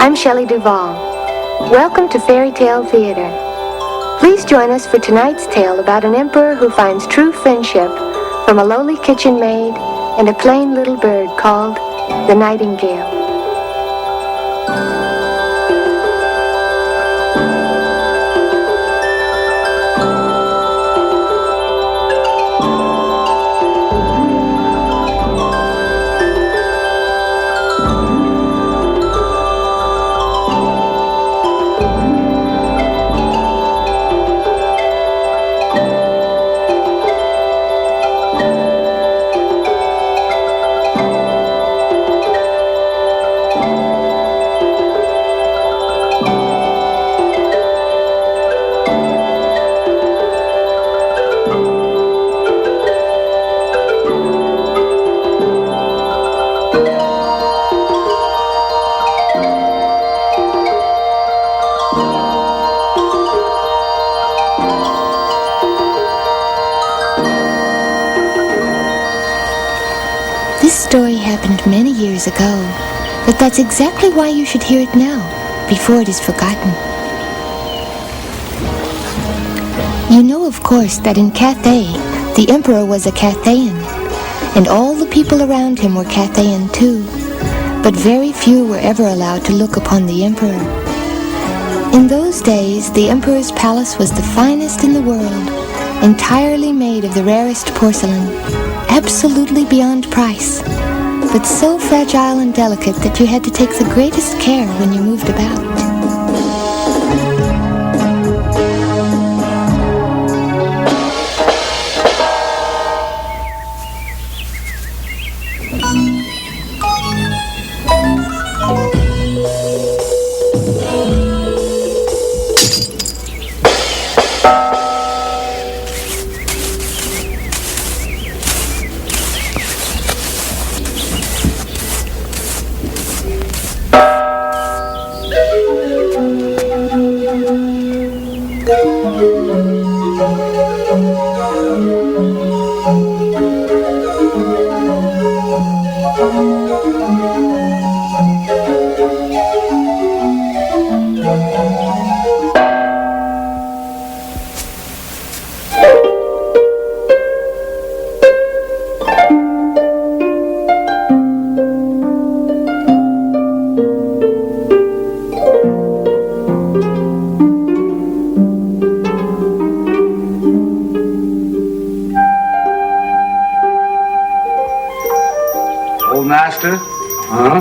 I'm Shelley Duvall. Welcome to Fairy Tale Theater. Please join us for tonight's tale about an emperor who finds true friendship from a lowly kitchen maid and a plain little bird called the Nightingale. This story happened many years ago, but that's exactly why you should hear it now, before it is forgotten. You know, of course, that in Cathay, the emperor was a Cathayan, and all the people around him were Cathayan too, but very few were ever allowed to look upon the emperor. In those days, the emperor's palace was the finest in the world, entirely made of the rarest porcelain, absolutely beyond price, but so fragile and delicate that you had to take the greatest care when you moved about. Master? Huh?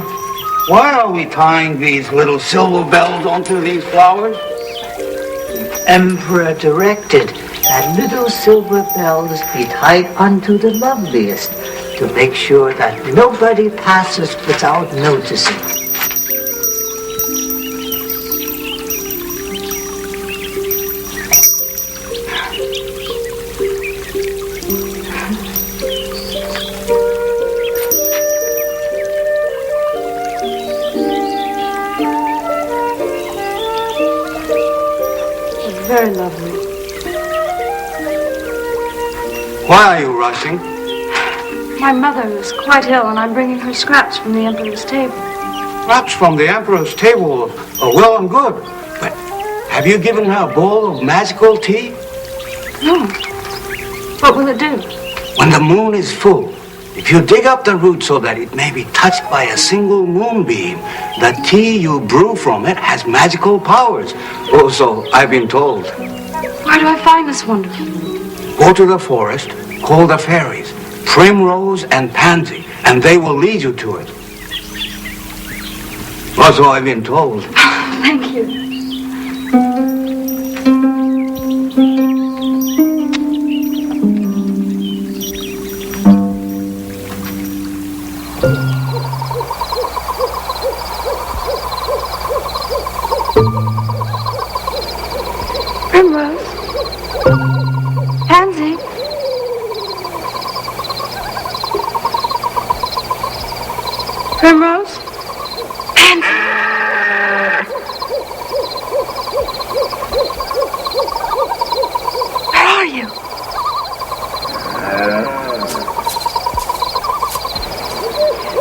Why are we tying these little silver bells onto these flowers? The emperor directed that little silver bells be tied unto the loveliest to make sure that nobody passes without noticing. Very lovely. Why are you rushing? My mother is quite ill, and I'm bringing her scraps from the emperor's table. Scraps from the emperor's table are well and good, but have you given her a bowl of magical tea? No. What will it do? When the moon is full, if you dig up the root so that it may be touched by a single moonbeam, the tea you brew from it has magical powers. Oh, so I've been told. Where do I find this wonderful? Go to the forest, call the fairies, Primrose and Pansy, and they will lead you to it. Also, I've been told. Thank you. Primrose? Pansy? Primrose? Pansy? Where are you?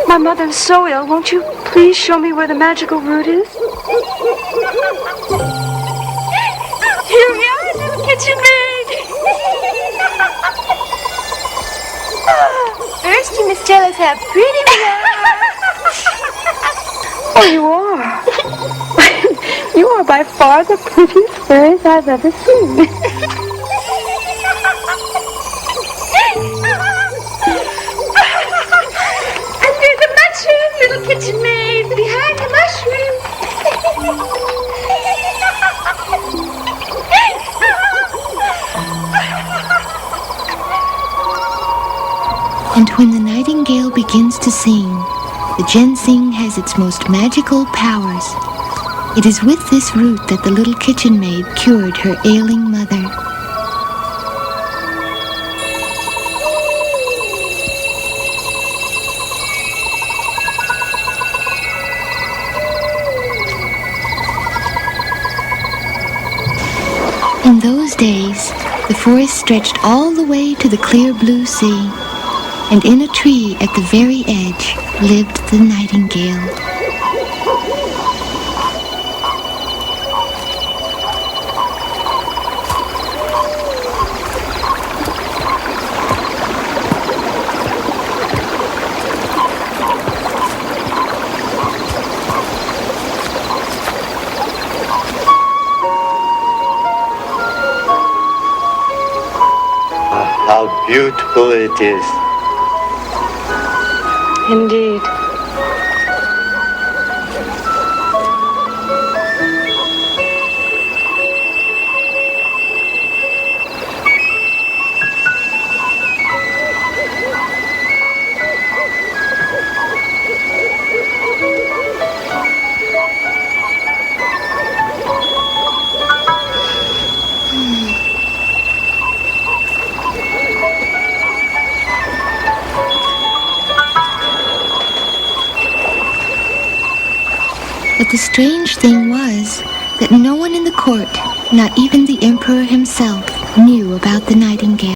My mother's so ill. Won't you please show me where the magical root is? Here we are, little kitchen maid. First, you must tell us how pretty we are. Oh, you are. You are by far the prettiest fairies I've ever seen. Under the mushroom, little kitchen maid. Behind the mushroom. And when the nightingale begins to sing, the ginseng has its most magical powers. It is with this root that the little kitchen maid cured her ailing mother. In those days, the forest stretched all the way to the clear blue sea, and in a tree at the very edge lived the nightingale. How beautiful it is. Indeed. But the strange thing was that no one in the court, not even the emperor himself, knew about the nightingale.